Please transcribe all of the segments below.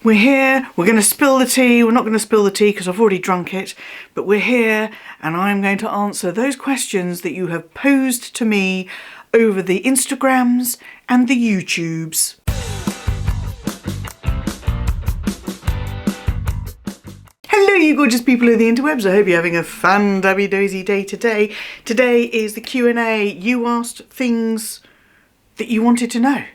We're here, we're going to spill the tea. We're not going to spill the tea because I've already drunk it, but we're here and I'm going to answer those questions that you have posed to me over the Instagrams and the YouTubes. Hello you gorgeous people of the interwebs, I hope you're having a fan-dabby-dozy day today. Today is the Q&A. You asked things that you wanted to know,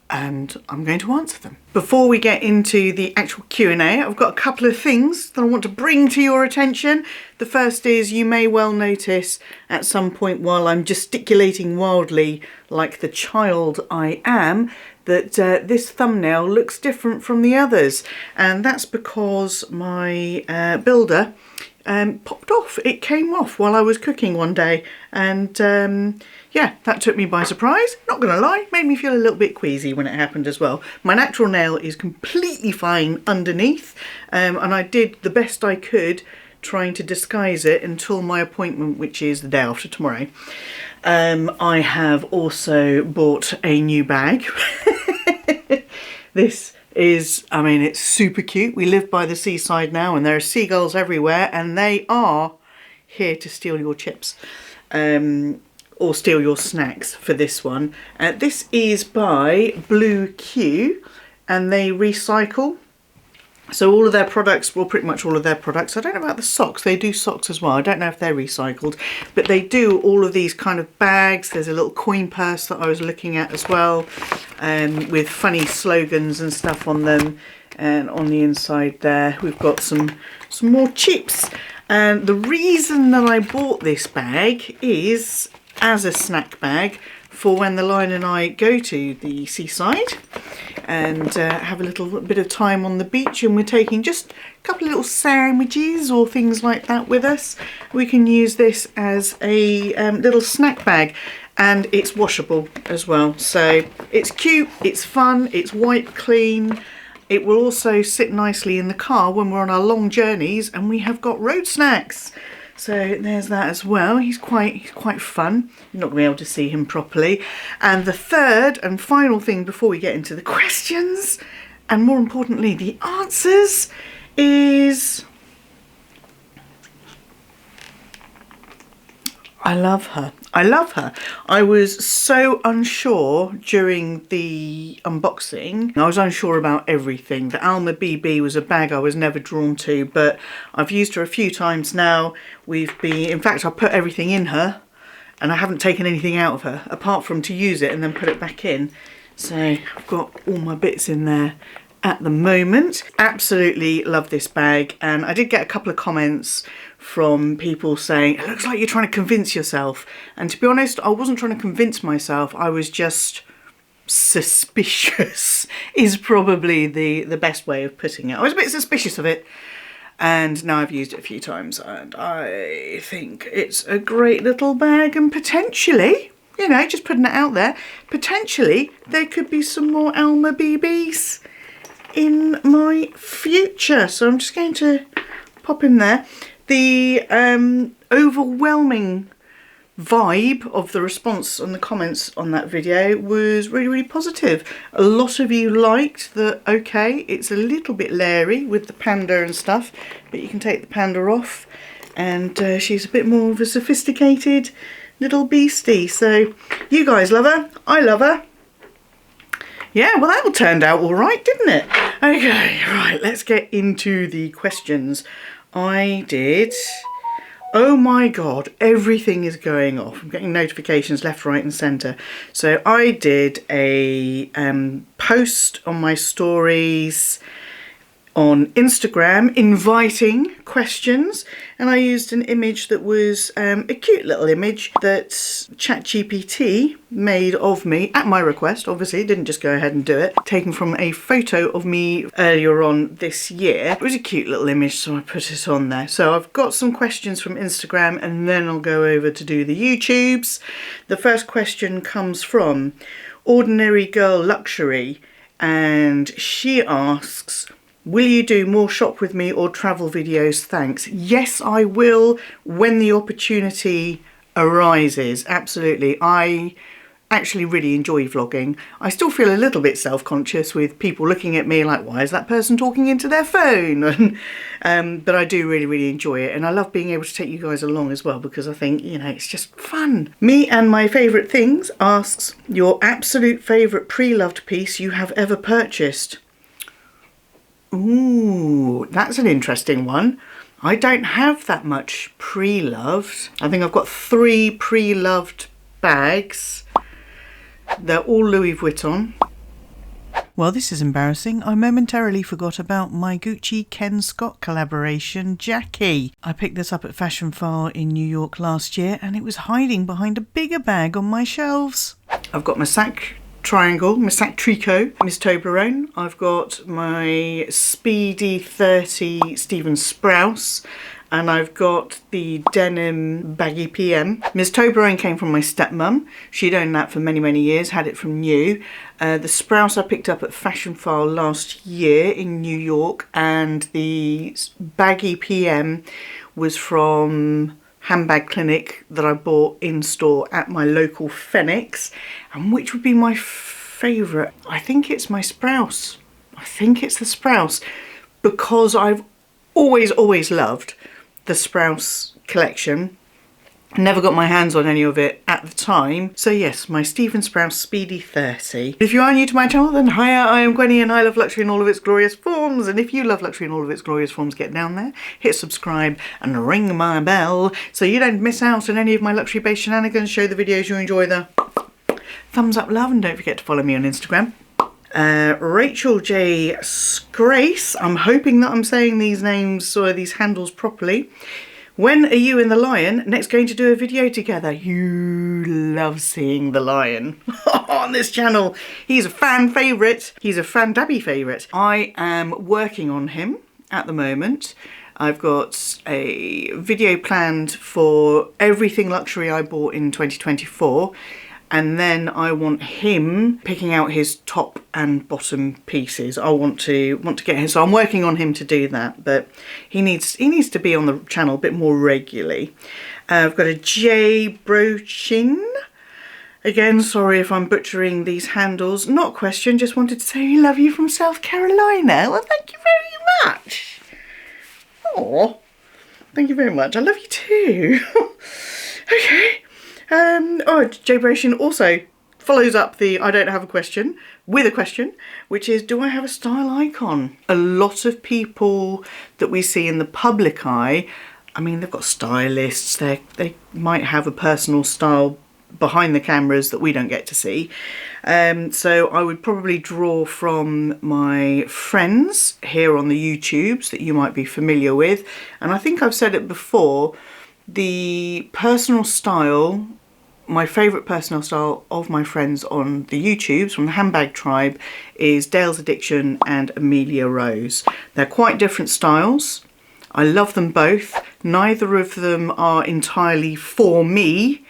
and I'm going to answer them. Before we get into the actual Q&A, I've got a couple of things that I want to bring to your attention. The first is, you may well notice at some point while I'm gesticulating wildly like the child I am, that this thumbnail looks different from the others, and that's because my builder popped off. It came off while I was cooking one day, and yeah, that took me by surprise. Not gonna lie, made me feel a little bit queasy when it happened as well. My natural nail is completely fine underneath, and I did the best I could trying to disguise it until my appointment, which is the day after tomorrow. I have also bought a new bag. This is, I mean, it's super cute. We live by the seaside now and there are seagulls everywhere, and they are here to steal your chips or steal your snacks for this one. This is by Blue Q and they recycle. So all of their products, well, pretty much all of their products. I don't know about the socks. They do socks as well. I don't know if they're recycled, but they do all of these kind of bags. There's a little coin purse that I was looking at as well, with funny slogans and stuff on them. And on the inside there, we've got some more chips. And the reason that I bought this bag is as a snack bag for when the Lion and I go to the seaside and have a little bit of time on the beach, and we're taking just a couple of little sandwiches or things like that with us. We can use this as a little snack bag, and it's washable as well. So it's cute, it's fun, it's wipe clean. It will also sit nicely in the car when we're on our long journeys and we have got road snacks. So there's that as well. He's quite fun. You're not going to be able to see him properly. And the third and final thing before we get into the questions, and more importantly the answers, is I love her. I love her. I was so unsure during the unboxing. I was unsure about everything. The Alma BB was a bag I was never drawn to, but I've used her a few times now. In fact, I put everything in her and I haven't taken anything out of her apart from to use it and then put it back in. So I've got all my bits in there at the moment. Absolutely love this bag, and I did get a couple of comments from people saying it looks like you're trying to convince yourself, and to be honest, I wasn't trying to convince myself. I was just suspicious is probably the best way of putting it. I was a bit suspicious of it, and now I've used it a few times and I think it's a great little bag, and potentially, you know, just putting it out there, potentially there could be some more Alma BBs in my future. So I'm just going to pop in there. The overwhelming vibe of the response on the comments on that video was really positive. A lot of you liked that, okay, it's a little bit leery with the panda and stuff, but you can take the panda off and she's a bit more of a sophisticated little beastie. So you guys love her, I love her. Yeah, well, that all turned out all right, didn't it? Okay, right, let's get into the questions. I did... Oh my God, everything is going off. I'm getting notifications left, right and centre. So I did a post on my stories on Instagram inviting questions, and I used an image that was a cute little image that ChatGPT made of me at my request. Obviously didn't just go ahead and do it, taken from a photo of me earlier on this year. It was a cute little image, so I put it on there. So I've got some questions from Instagram and then I'll go over to do the YouTubes. The first question comes from Ordinary Girl Luxury, and she asks, will you do more shop with me or travel videos? Thanks. Yes, I will when the opportunity arises. Absolutely. I actually really enjoy vlogging. I still feel a little bit self-conscious with people looking at me like, why is that person talking into their phone? But I do really enjoy it, and I love being able to take you guys along as well, because I think, you know, it's just fun. Me and My Favourite Things asks, your absolute favourite pre-loved piece you have ever purchased? Ooh, that's an interesting one. I don't have that much pre-loved. I think I've got 3 pre-loved bags. They're all Louis Vuitton. Well, this is embarrassing. I momentarily forgot about my Gucci Ken Scott collaboration, Jackie. I picked this up at Fashion File in New York last year, and it was hiding behind a bigger bag on my shelves. I've got my sac triangle, my sac tricot, Miss Toblerone. I've got my Speedy 30 Stephen Sprouse, and I've got the denim baggy PM. Miss Toblerone came from my stepmum. She'd owned that for many years, had it from new. The Sprouse I picked up at Fashion File last year in New York, and the baggy PM was from Handbag Clinic that I bought in store at my local Phoenix. And which would be my favourite? I think it's my Sprouse. I think it's the Sprouse, because I've always loved the Sprouse collection. I never got my hands on any of it at the time. So yes, my Stephen Sprouse Speedy 30. If you are new to my channel, then hiya, I am Gwenny and I love luxury in all of its glorious forms. And if you love luxury in all of its glorious forms, get down there, hit subscribe and ring my bell so you don't miss out on any of my luxury based shenanigans. Show the videos you enjoy the thumbs up love, and don't forget to follow me on Instagram. Rachel J. Grace, I'm hoping that I'm saying these names or these handles properly. When are you and the lion next going to do a video together? You love seeing the lion on this channel. He's a fan favourite. He's a fan dabby favourite. I am working on him at the moment. I've got a video planned for everything luxury I bought in 2024. And then I want him picking out his top and bottom pieces. I want to get him, so I'm working on him to do that. But he needs to be on the channel a bit more regularly. I've got a J Brochin. Again, sorry if I'm butchering these handles. Not a question, just wanted to say we love you from South Carolina. Well, thank you very much. Oh, thank you very much. I love you too. Okay. Jay Broshin also follows up the I don't have a question with a question, which is, do I have a style icon? A lot of people that we see in the public eye, I mean, they've got stylists, they might have a personal style behind the cameras that we don't get to see. So I would probably draw from my friends here on the YouTubes that you might be familiar with. And I think I've said it before, the personal style, my favourite personal style of my friends on the YouTubes from the Handbag Tribe is Dale's Addiction and Amelia Rose. They're quite different styles. I love them both. Neither of them are entirely for me,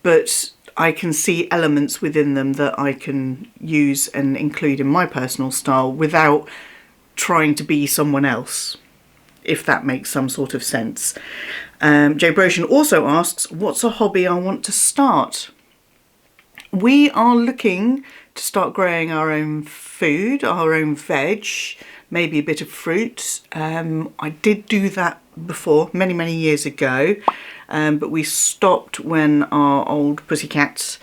but I can see elements within them that I can use and include in my personal style without trying to be someone else, if that makes some sort of sense. Jay Broshin also asks, what's a hobby I want to start? We are looking to start growing our own food, our own veg, maybe a bit of fruit. I did do that before, many years ago, but we stopped when our old pussycat,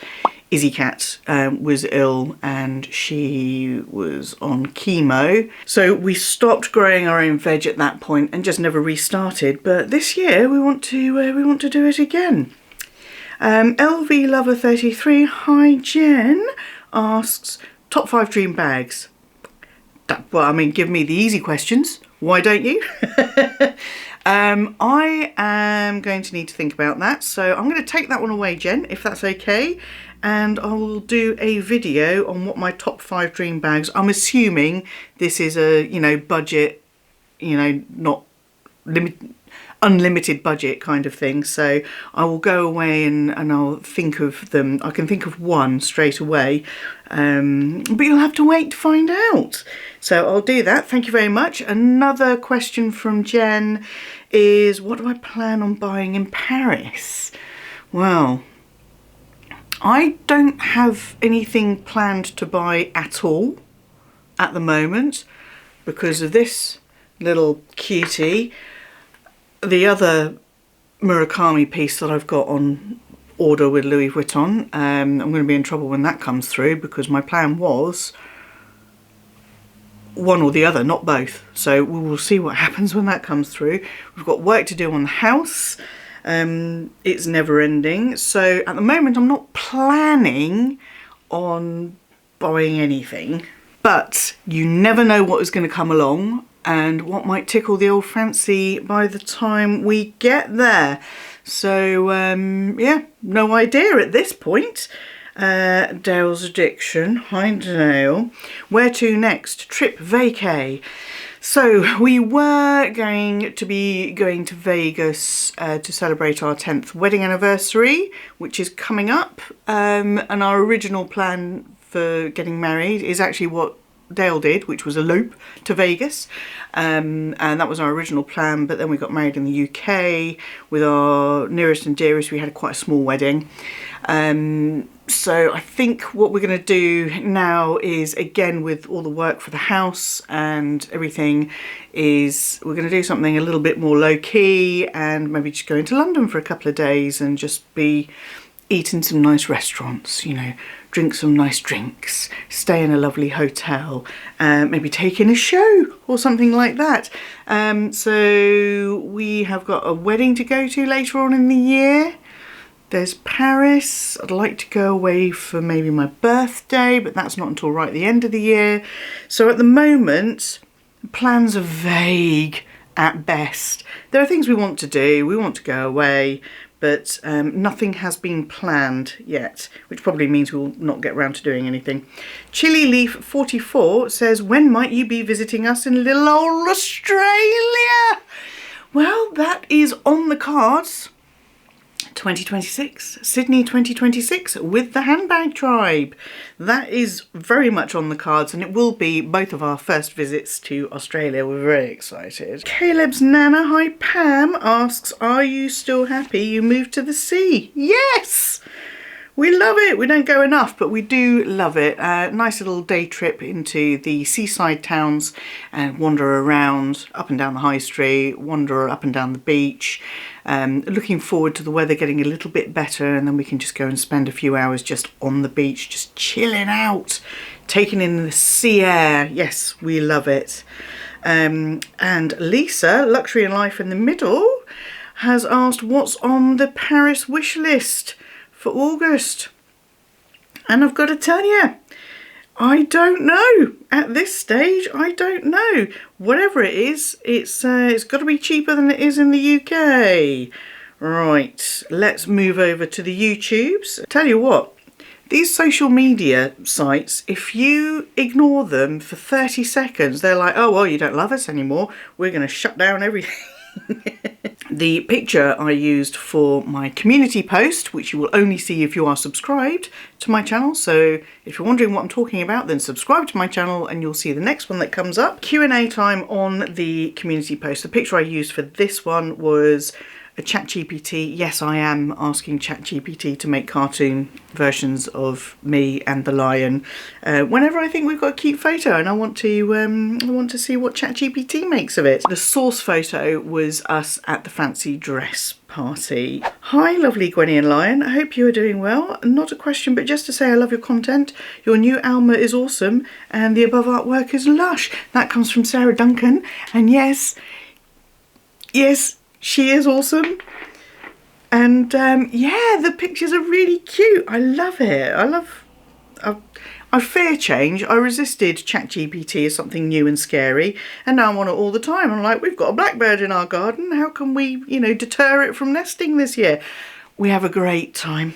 Izzy Cat, was ill and she was on chemo. So we stopped growing our own veg at that point and just never restarted. But this year we want to do it again. LV Lover 33, hi Jen, asks, top 5 dream bags. Well, I mean, give me the easy questions. Why don't you? I am going to need to think about that. So I'm going to take that one away, Jen, if that's okay. And I will do a video on what my top 5 dream bags. I'm assuming this is a, you know, budget, you know, not unlimited budget kind of thing. So I will go away and I'll think of them. I can think of one straight away, but you'll have to wait to find out. So I'll do that. Thank you very much. Another question from Jen is, what do I plan on buying in Paris? Well, I don't have anything planned to buy at all at the moment because of this little cutie. The other Murakami piece that I've got on order with Louis Vuitton, I'm going to be in trouble when that comes through because my plan was one or the other, not both. So we will see what happens when that comes through. We've got work to do on the house. It's never ending. So at the moment I'm not planning on buying anything, but you never know what is going to come along and what might tickle the old fancy by the time we get there. So yeah, no idea at this point. Dale's addiction. Hi Dale. Where to next? Trip vacay. So we were going to be going to Vegas to celebrate our 10th wedding anniversary, which is coming up. And our original plan for getting married is actually what Dale did, which was elope to Vegas, and that was our original plan. But then we got married in the UK with our nearest and dearest. We had quite a small wedding, so I think what we're going to do now is, again with all the work for the house and everything, is we're going to do something a little bit more low-key and maybe just go into London for a couple of days and just be eating some nice restaurants, you know, drink some nice drinks, stay in a lovely hotel, maybe take in a show or something like that. So we have got a wedding to go to later on in the year. There's Paris. I'd like to go away for maybe my birthday, but that's not until right at the end of the year. So at the moment, plans are vague at best. There are things we want to do. We want to go away, but nothing has been planned yet, which probably means we'll not get round to doing anything. Chili Leaf 44 says, when might you be visiting us in little old Australia? Well, that is on the cards. 2026, Sydney 2026 with the Handbag Tribe. That is very much on the cards, and it will be both of our first visits to Australia. We're very excited. Caleb's Nana, hi Pam, asks, are you still happy you moved to the sea? Yes! We love it. We don't go enough, but we do love it. Nice little day trip into the seaside towns and wander around up and down the high street, wander up and down the beach. Looking forward to the weather getting a little bit better, and then we can just go and spend a few hours just on the beach, just chilling out, taking in the sea air. Yes, we love it. And Lisa, Luxury and Life in the Middle, has asked what's on the Paris wish list for August, and I've got to tell you, I don't know at this stage. I don't know. Whatever it is, it's got to be cheaper than it is in the UK. Right, let's move over to the YouTubes. Tell you what, these social media sites, if you ignore them for 30 seconds, they're like, oh well, you don't love us anymore, we're going to shut down everything. The picture I used for my community post, which you will only see if you are subscribed to my channel, so if you're wondering what I'm talking about, then subscribe to my channel and you'll see the next one that comes up. Q&A time on the community post. The picture I used for this one was a ChatGPT. Yes, I am asking ChatGPT to make cartoon versions of me and the lion whenever I think we've got a cute photo and I want to see what ChatGPT makes of it. The source photo was us at the fancy dress party. Hi lovely Gwenny and Lion, I hope you are doing well. Not a question, but just to say I love your content. Your new Alma is awesome and the above artwork is lush. That comes from Sarah Duncan, and yes, she is awesome. And yeah, the pictures are really cute. I love it. I fear change. I resisted ChatGPT as something new and scary, and now I'm on it all the time. I'm like, we've got a blackbird in our garden. How can we, you know, deter it from nesting this year? We have a great time.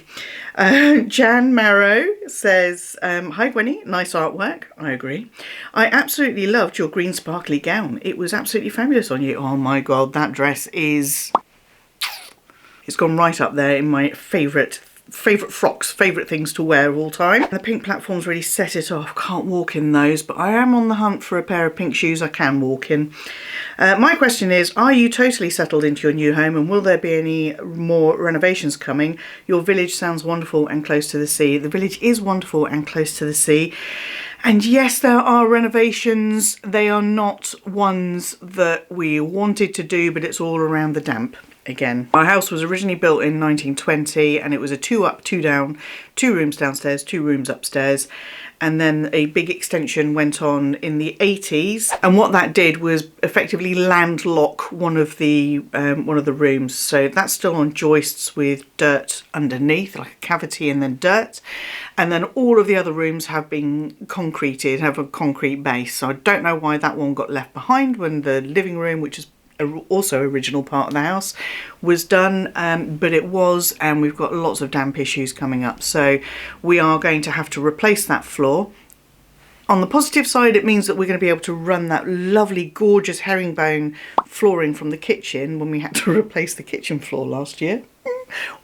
Jan Marrow says, hi Gwenny, nice artwork. I agree. I absolutely loved your green sparkly gown. It was absolutely fabulous on you. Oh my God, that dress is... It's gone right up there in my favourite frocks, favourite things to wear of all time. The pink platforms really set it off. Can't walk in those, but I am on the hunt for a pair of pink shoes I can walk in. My question is, are you totally settled into your new home and will there be any more renovations coming? Your village sounds wonderful and close to the sea. The village is wonderful and close to the sea. And yes, there are renovations. They are not ones that we wanted to do, but it's all around the damp again. Our house was originally built in 1920 and it was a 2 up, 2 down, 2 rooms downstairs, 2 rooms upstairs. And then a big extension went on in the 80s, and what that did was effectively landlock one of the rooms. So that's still on joists with dirt underneath, like a cavity and then dirt. And then all of the other rooms have been concreted, have a concrete base. So I don't know why that one got left behind when the living room, which is also original part of the house, was done, but it was, and we've got lots of damp issues coming up, so we are going to have to replace that floor. On the positive side, it means that we're going to be able to run that lovely gorgeous herringbone flooring from the kitchen when we had to replace the kitchen floor last year,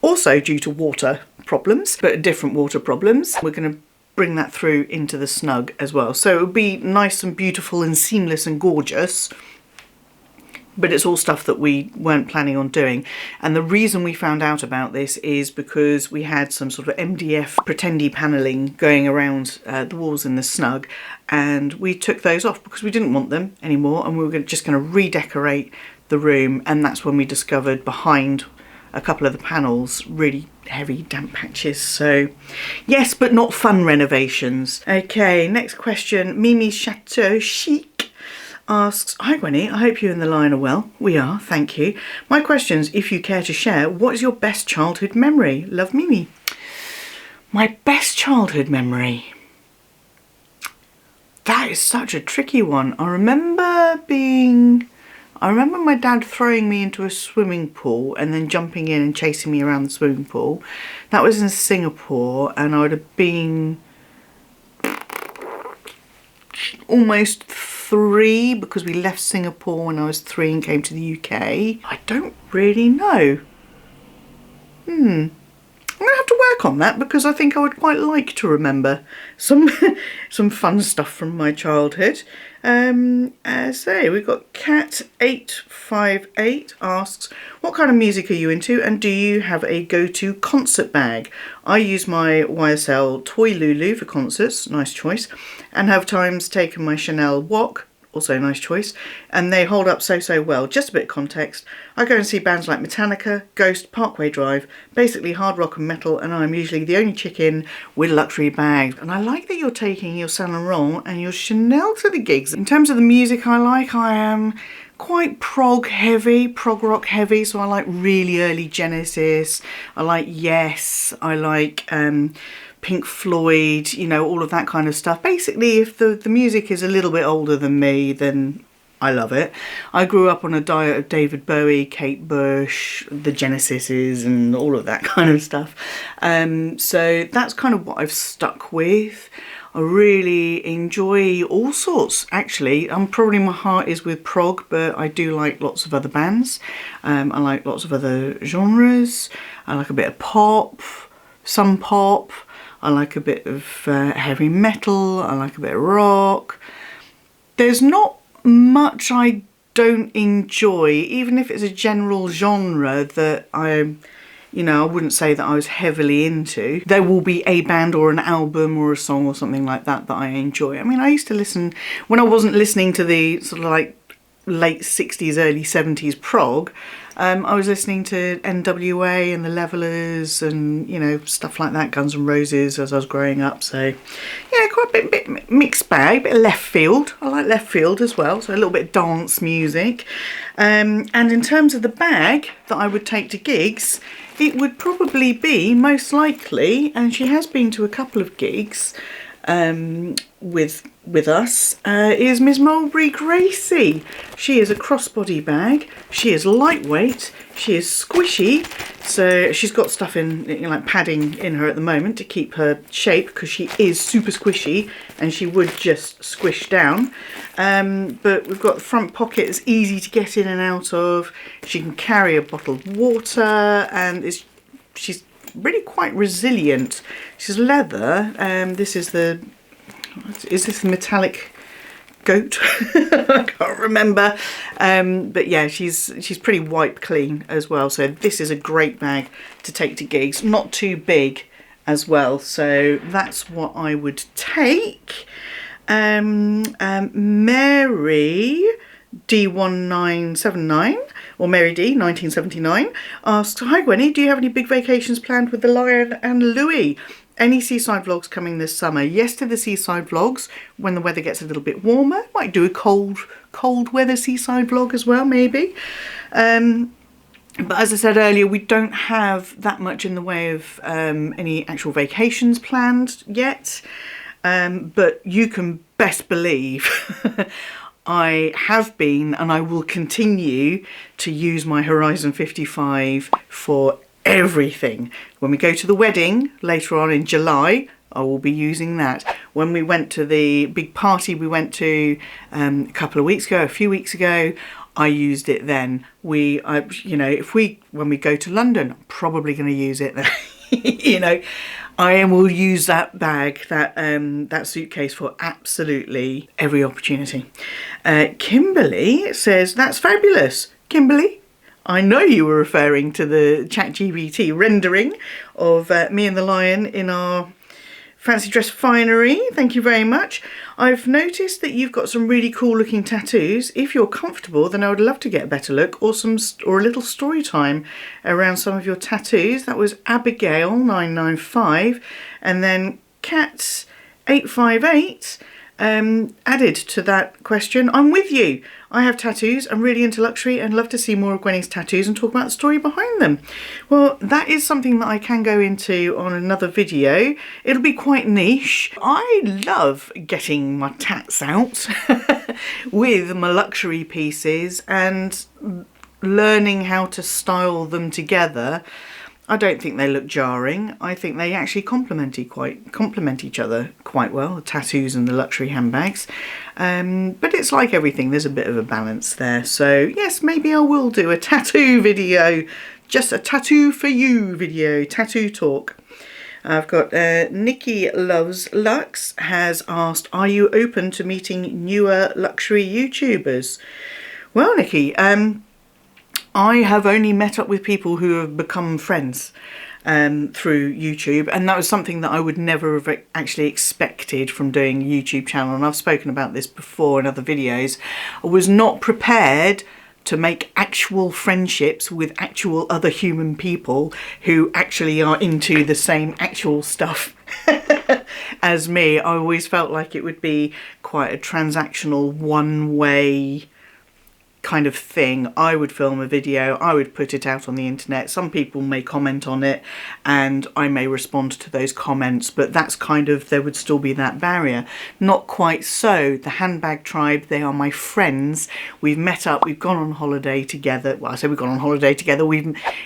also due to water problems, but different water problems. We're going to bring that through into the snug as well, so it would be nice and beautiful and seamless and gorgeous. But it's all stuff that we weren't planning on doing. And the reason we found out about this is because we had some sort of MDF pretendy panelling going around the walls in the snug, and we took those off because we didn't want them anymore, and we were just going to redecorate the room. And that's when we discovered behind a couple of the panels really heavy damp patches. So yes, but not fun renovations. Okay, next question. Mimi Chateau Chic asks, hi Gwenny, I hope you and the lion are well. We are, thank you. My questions, if you care to share, what is your best childhood memory? Love, Mimi. My best childhood memory? That is such a tricky one. I remember my dad throwing me into a swimming pool and then jumping in and chasing me around the swimming pool. That was in Singapore, and I would have been almost 3 because we left Singapore when I was 3 and came to the UK. I don't really know. I'm gonna have to work on that because I think I would quite like to remember some some fun stuff from my childhood. So we've got Cat858 asks, what kind of music are you into and do you have a go-to concert bag? I use my YSL Toy Lulu for concerts, nice choice, and have times taken my Chanel Wok, also a nice choice, and they hold up so well. Just a bit of context, I go and see bands like Metallica, Ghost, Parkway Drive, basically hard rock and metal, and I'm usually the only chick in with luxury bags. And I like that you're taking your Saint Laurent and your Chanel to the gigs. In terms of the music I like, I am quite prog rock heavy, so I like really early Genesis, I like Yes, I like Pink Floyd, you know, all of that kind of stuff. Basically, if the music is a little bit older than me, then I love it. I grew up on a diet of David Bowie, Kate Bush, the Genesises and all of that kind of stuff. So that's kind of what I've stuck with. I really enjoy all sorts, actually. Probably my heart is with prog, but I do like lots of other bands. I like lots of other genres. I like a bit of pop, some pop. I like a bit of heavy metal. I like a bit of rock. There's not much I don't enjoy, even if it's a general genre that I wouldn't say that I was heavily into. There will be a band or an album or a song or something like that that I enjoy. I mean, I used to listen, when I wasn't listening to the sort of like late 60s, early 70s prog, I was listening to NWA and the Levellers and, you know, stuff like that, Guns N' Roses as I was growing up. So, yeah, quite a bit mixed bag, a bit of left field. I like left field as well, so a little bit of dance music. And in terms of the bag that I would take to gigs, it would probably be, most likely, and she has been to a couple of gigs with us, is Miss Mulberry Gracie. She is a crossbody bag. She is lightweight. She is squishy. So she's got stuff in, you know, like padding in her at the moment to keep her shape because she is super squishy and she would just squish down. But we've got the front pocket that's easy to get in and out of. She can carry a bottle of water and she's really quite resilient. She's leather. Is this the metallic goat. I can't remember. But yeah, she's pretty wipe clean as well. So this is a great bag to take to gigs. Not too big as well. So that's what I would take. Mary D1979, or Mary D 1979, asks, "Hi Gwenny, do you have any big vacations planned with the Lion and Louis? Any seaside vlogs coming this summer?" Yes to the seaside vlogs when the weather gets a little bit warmer. Might do a cold weather seaside vlog as well, maybe. But as I said earlier, we don't have that much in the way of any actual vacations planned yet. But you can best believe I have been, and I will continue to use my Horizon 55 for everything. When we go to the wedding later on in July, I will be using that. When we went to the big party we went to a few weeks ago, I used it then. You know, when we go to London, I'm probably going to use it then. You know, I will use that bag, that suitcase for absolutely every opportunity. Kimberly says, "That's fabulous." Kimberly, I know you were referring to the ChatGPT rendering of me and the lion in our fancy dress finery. Thank you very much. I've noticed that you've got some really cool looking tattoos. If you're comfortable, then I would love to get a better look or a little story time around some of your tattoos. That was Abigail 995, and then Cats 858 added to that question, "I'm with you. I have tattoos. I'm really into luxury and love to see more of Gwenny's tattoos and talk about the story behind them." Well, that is something that I can go into on another video. It'll be quite niche. I love getting my tats out with my luxury pieces and learning how to style them together. I don't think they look jarring. I think they actually complement each other quite well, the tattoos and the luxury handbags. But it's like everything, there's a bit of a balance there. So yes, maybe I will do a tattoo video, just a tattoo for you video, tattoo talk. I've got Nikki Loves Lux has asked, "Are you open to meeting newer luxury YouTubers?" Well, Nikki, I have only met up with people who have become friends through YouTube, and that was something that I would never have actually expected from doing a YouTube channel, and I've spoken about this before in other videos. I was not prepared to make actual friendships with actual other human people who actually are into the same actual stuff as me. I always felt like it would be quite a transactional, one-way kind of thing. I would film a video, I would put it out on the internet, some people may comment on it and I may respond to those comments, but that's kind of, there would still be that barrier. Not quite so. The Handbag Tribe, they are my friends. We've met up, we've gone on holiday together. Well, I say we've gone on holiday together.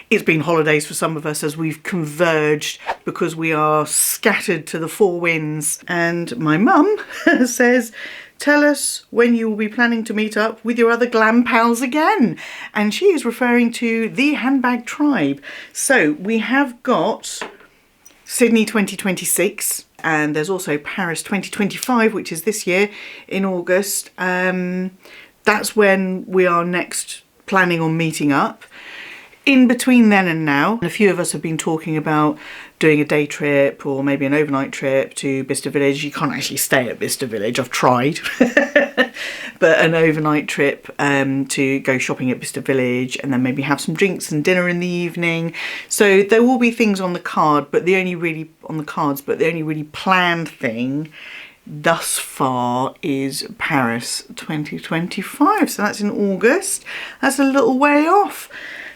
It's been holidays for some of us as we've converged because we are scattered to the four winds. And my mum says, "Tell us when you will be planning to meet up with your other glam pals again." And she is referring to the Handbag Tribe. So we have got Sydney 2026 and there's also Paris 2025, which is this year in August. That's when we are next planning on meeting up. In between then and now, a few of us have been talking about doing a day trip or maybe an overnight trip to Bicester Village. You can't actually stay at Bicester Village, I've tried. But an overnight trip to go shopping at Bicester Village and then maybe have some drinks and dinner in the evening. So there will be things on the card, but the only really planned thing thus far is Paris 2025. So that's in August. That's a little way off.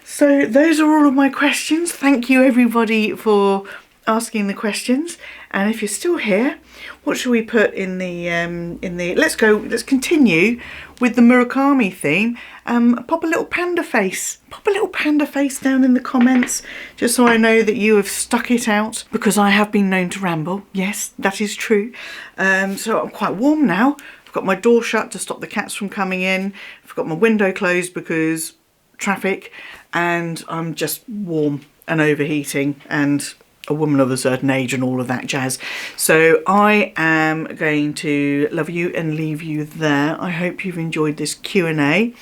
So those are all of my questions. Thank you everybody for asking the questions. And if you're still here, what should we put in the let's continue with the Murakami theme. Pop a little panda face. Pop a little panda face down in the comments, just so I know that you have stuck it out, because I have been known to ramble. Yes, that is true. So I'm quite warm now. I've got my door shut to stop the cats from coming in. I've got my window closed because traffic, and I'm just warm and overheating, and a woman of a certain age and all of that jazz. So I am going to love you and leave you there. I hope you've enjoyed this Q&A.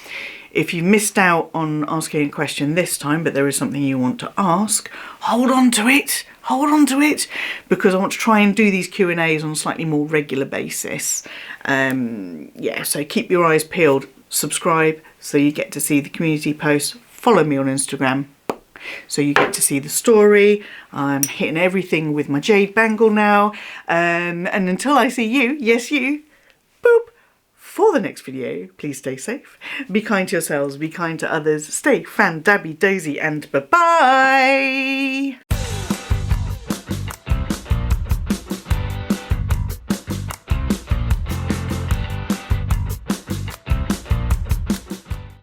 If you missed out on asking a question this time, but there is something you want to ask, hold on to it, because I want to try and do these Q&As on a slightly more regular basis. Yeah, so keep your eyes peeled, subscribe so you get to see the community posts, follow me on Instagram so you get to see the story. I'm hitting everything with my jade bangle now, and until I see you, yes you, boop, for the next video, please stay safe, be kind to yourselves, be kind to others, stay fan-dabby-dozy, and bye-bye!